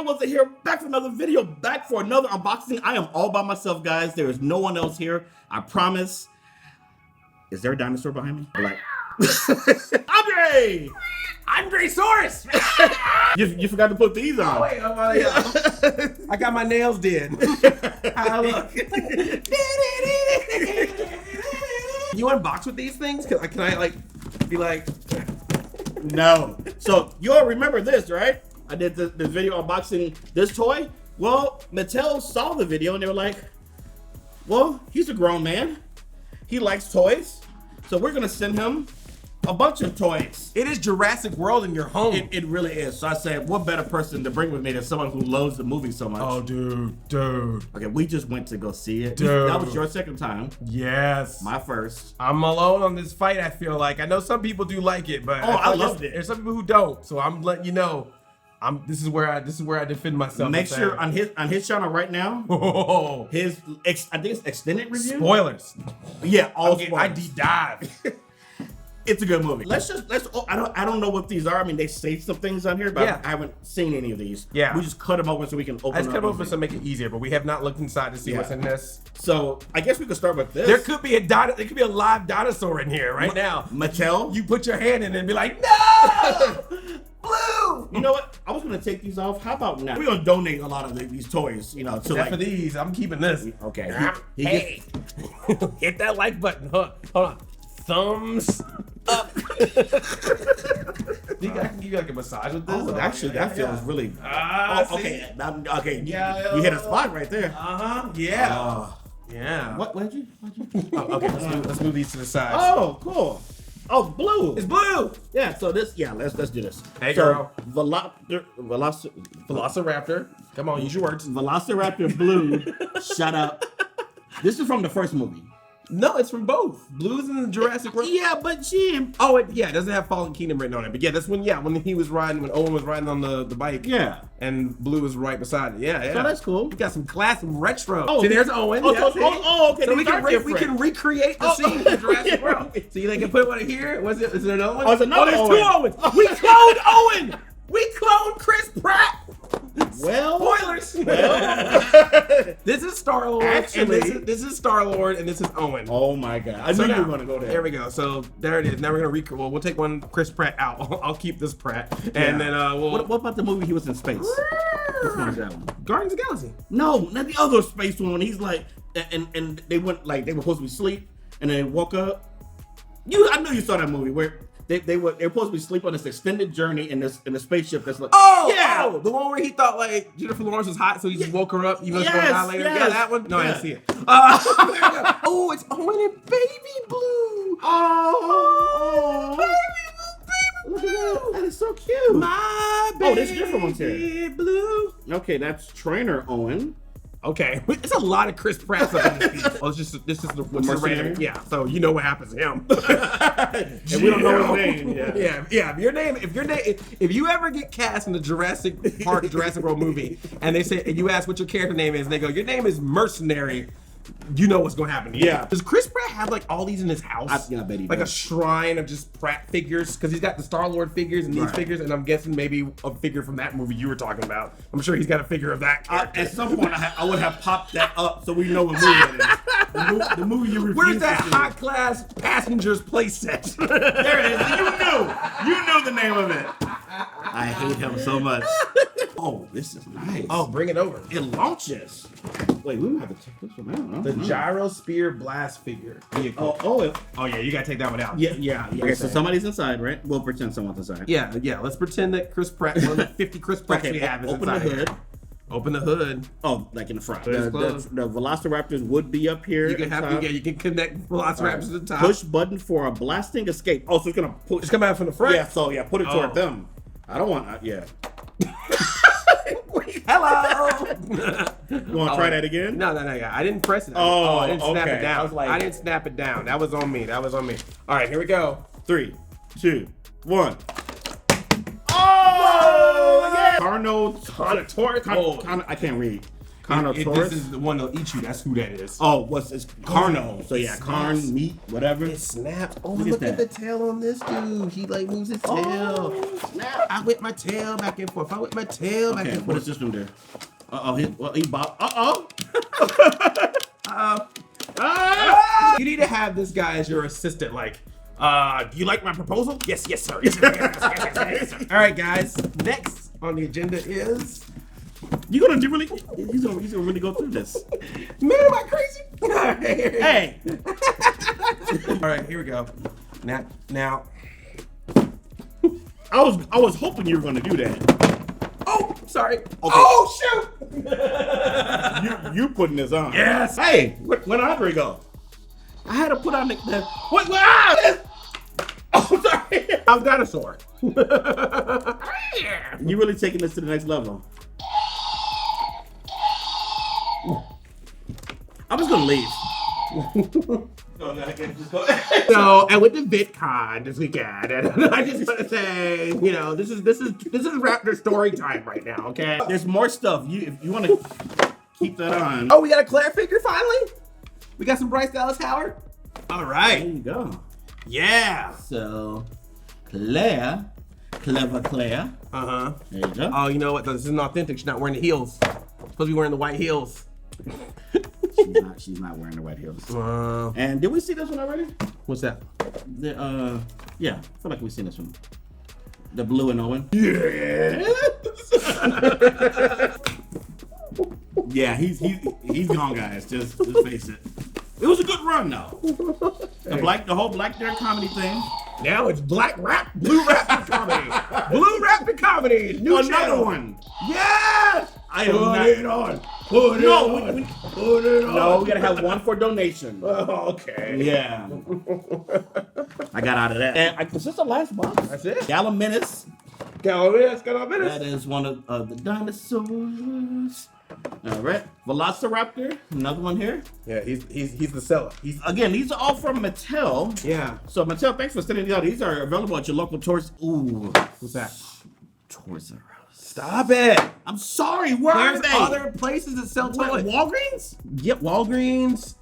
Carl wasn't here. Back for another video. Back for another unboxing. I am all by myself, guys. There is no one else here. I promise. Is there a dinosaur behind me? Like, Andre! Andre-saurus! You forgot to put these on. Oh, wait, I got my nails did. How look? You unbox with these things? Can I like be like? No. So you all remember this, right? I did this video unboxing this toy. Well, Mattel saw the video and they were like, well, he's a grown man. He likes toys. So we're gonna send him a bunch of toys. It is Jurassic World in your home. It really is. So I said, what better person to bring with me than someone who loves the movie so much? Oh, dude. Okay, we just went to go see it. Dude. That was your second time. Yes. My first. I'm alone on this fight, I feel like. I know some people do like it, but I loved it. There's some people who don't. So I'm letting you know. This is where I defend myself. Make sure on his channel right now, I think it's extended review. Spoilers. Yeah, all spoilers. I deep dive. It's a good movie. I don't know what these are. I mean, they say some things on here, but yeah. I haven't seen any of these. Yeah. We just cut them open so we can open them. I just cut them open to make it easier, but we have not looked inside to see what's in this. So I guess we could start with this. There could be a live dinosaur in here right now. Mattel. You put your hand in it and be like, no! Blue! You know what? I was gonna take these off. How about now? We're gonna donate a lot of these toys, to Except for these, I'm keeping this. Okay. Hey, hit that like button. Hold on. Thumbs up. You got like a massage with this? Oh, actually, that feels really. Okay. Okay. Yeah. You hit a spot right there. Yeah. Yeah. What did you? Oh, okay. Let's move these to the side. Oh, cool. Oh, blue. It's blue. Yeah. So this. Yeah. Let's do this. Hey, girl. Velociraptor. Come on, use your words. Velociraptor blue. Shut up. This is from the first movie. No, it's from both. Blue's in the Jurassic World. Yeah, but Jim. Oh, it doesn't have Fallen Kingdom written on it. But yeah, that's when he was riding, when Owen was riding on the bike. Yeah. And Blue was right beside it. Yeah. So that's cool. We got some class, some retro. Oh, see, there's Owen. Okay. So we can recreate the scene in Jurassic World. So you can put one here. Is there another one? Oh, there's another there's Owen. two Owens. We cloned Owen. We cloned Chris Pratt. Well, spoilers. Well, this is Star-Lord. Actually, this is Star-Lord, and this is Owen. Oh my God! I knew you were gonna go there. There we go. So there it is. Now we're gonna we'll take one Chris Pratt out. I'll keep this Pratt, and then we'll. What about the movie he was in space? Which one is that one? Guardians of the Galaxy. No, not the other space one. He's like, and they went like they were supposed to be asleep, and then woke up. I knew you saw that movie where. They were supposed to be asleep on this extended journey in the spaceship that's like the one where he thought like Jennifer Lawrence was hot, so he just woke her up. You know, it's going to die later. Yeah, that one. No, I didn't see it. Oh, it's Owen and Baby Blue. Oh, Baby Blue. Look at that. That is so cute. My baby. Oh, there's different ones here. Blue. Okay, that's Trainer Owen. Okay, it's a lot of Chris Pratt stuff in this piece. Oh, this is the mercenary? Yeah, so you know what happens to him. And we don't know his name. Yeah. If you ever get cast in the Jurassic World movie, and they say, and you ask what your character name is, and they go, your name is Mercenary. You know what's gonna happen to you. Yeah. Does Chris Pratt have like all these in his house? I bet he like does. a shrine of just Pratt figures, because he's got the Star-Lord figures and these figures, and I'm guessing maybe a figure from that movie you were talking about. I'm sure he's got a figure of that character. At some point, I would have popped that up so we know what movie it is. The movie you refuse. Where's that high class passengers playset? There it is. You knew the name of it. I hate him so much. Oh, this is nice. Oh, bring it over. It launches. Wait, we might have to check this one out. The Gyro Spear Blast figure. Oh yeah, you gotta take that one out. Yeah. Okay, so somebody's inside, right? We'll pretend someone's inside. Yeah. Let's pretend that Chris Pratt, one of the 50 Chris Pratts we have is open inside the hood. Here. Open the hood. Oh, like in the front. The Velociraptors would be up here. You can connect Velociraptors to the top. Push button for a blasting escape. Oh, so it's gonna push. It's coming out from the front. Yeah. So put it toward them. I don't want. Hello. You want to try that again? No. Yeah. I didn't press it. I didn't snap it down. I didn't snap it down. That was on me. All right, here we go. 3, 2, 1. Oh! Yeah. I can't read. Carnotaurus. This is the one that'll eat you. That's who that is. Oh, it's Carno. So yeah, carn, meat, whatever. It snaps. Oh, Look at the tail on this dude. He like moves his tail. Oh, snap. I whip my tail back and forth. I whip my tail back and forth. What is this one there? He bop. You need to have this guy as your assistant. Like, do you like my proposal? Yes, sir. Yes, sir. All right, guys. Next on the agenda is. You gonna do really? He's gonna really go through this. Man, am I crazy? Hey. All right, here we go. Now. I was hoping you were gonna do that. Oh, sorry. Okay. Oh, shoot. You putting this on? Yes. Hey, when Andre go? I had to put on the what? Oh, sorry. I'm dinosaur. You really taking this to the next level? I'm just gonna leave. So I went to VidCon this weekend, and I just want to say, this is Raptor story time right now. Okay. There's more stuff. If you want to keep that on. Oh, we got a Claire figure finally. We got some Bryce Dallas Howard. All right. There you go. Yeah. So, clever Claire. Uh-huh. There you go. Oh, you know what? This isn't authentic. She's not wearing the heels. She's supposed to be wearing the white heels. She's not wearing the white heels. Wow. And did we see this one already? What's that? Yeah, I feel like we've seen this one. The blue and Owen. Yeah, he's gone, guys. Just face it. It was a good run, though. The whole BlackNerdComedy thing. Now it's Blue Raptor Comedy. Blue Raptor Comedy. New channel. one. Yes. I am not. Put it on. Put it on. Put it on. No, we gotta have one for donation. Oh, okay. Yeah. I got out of that. And is this the last box? That's it. Gallimimus. Gallimimus. That is one of the dinosaurs. All right. Velociraptor. Another one here. Yeah, he's the seller. Again, these are all from Mattel. Yeah. So Mattel, thanks for sending these out. These are available at your local Toys. Ooh. What's that? Toys R Us. Stop it. I'm sorry. Where are There's they? other places that sell toys. Walgreens? Yep, Walgreens.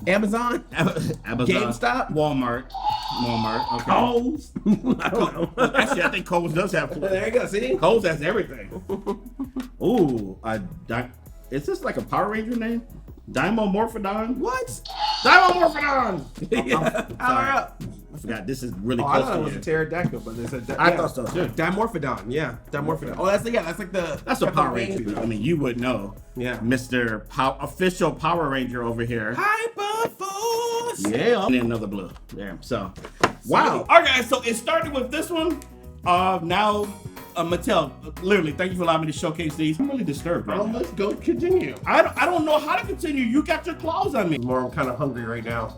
Amazon. GameStop. Walmart. Okay. Kohl's. I don't know. Actually, I think Kohl's does have. There you go. See? Kohl's has everything. Ooh. Is this like a Power Ranger name? Dimorphodon? What? Dimorphodon! Yeah. Power up. I forgot. This is really I close thought to it was a pterodactyl, but they said I thought so too. Dimorphodon. Yeah. Dimorphodon. Oh, that's like the. That's a Power Ranger. I mean, you would know. Yeah. Mr. Official Power Ranger over here. Hyperforce. Yeah. And then another blue. There. So, wow. All right, guys. So it started with this one. Now, Mattel, literally, thank you for allowing me to showcase these. I'm really disturbed right now. Let's go continue. I don't know how to continue. You got your claws on me. Lamar, I'm kind of hungry right now.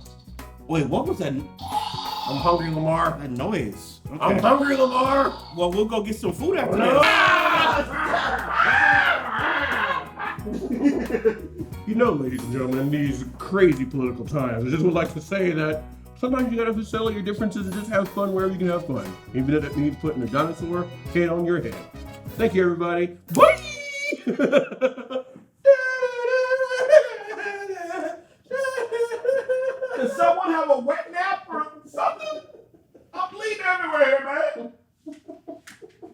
Wait, what was that? I'm hungry, Lamar. That noise. Okay. I'm hungry, Lamar. Well, we'll go get some food after this. You know, ladies and gentlemen, in these crazy political times, I just would like to say that sometimes you gotta settle your differences and just have fun wherever you can have fun. Even if it means putting a dinosaur head on your head. Thank you, everybody. Bye! Does someone have a wet